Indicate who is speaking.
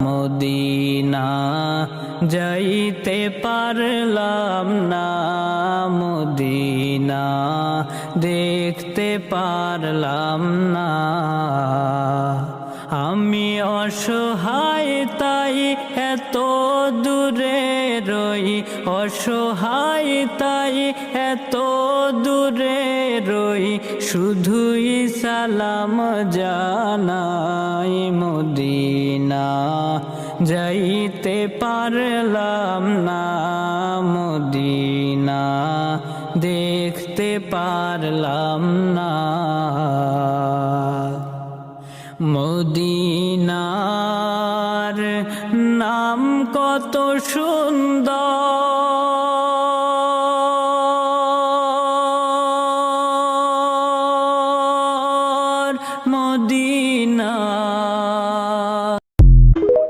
Speaker 1: Medina যাইতে পারলাম না, মদিনা দেখতে পারলাম না। আমি অসহায় তাই এত দূরে রই, অসহায় তাই এত দূরে রই, শুধুই সালাম জানাই। মদিনা যাইতে পারলাম না, মদিনা দেখতে পারলাম না। মদিনার নাম কত সুন্দর,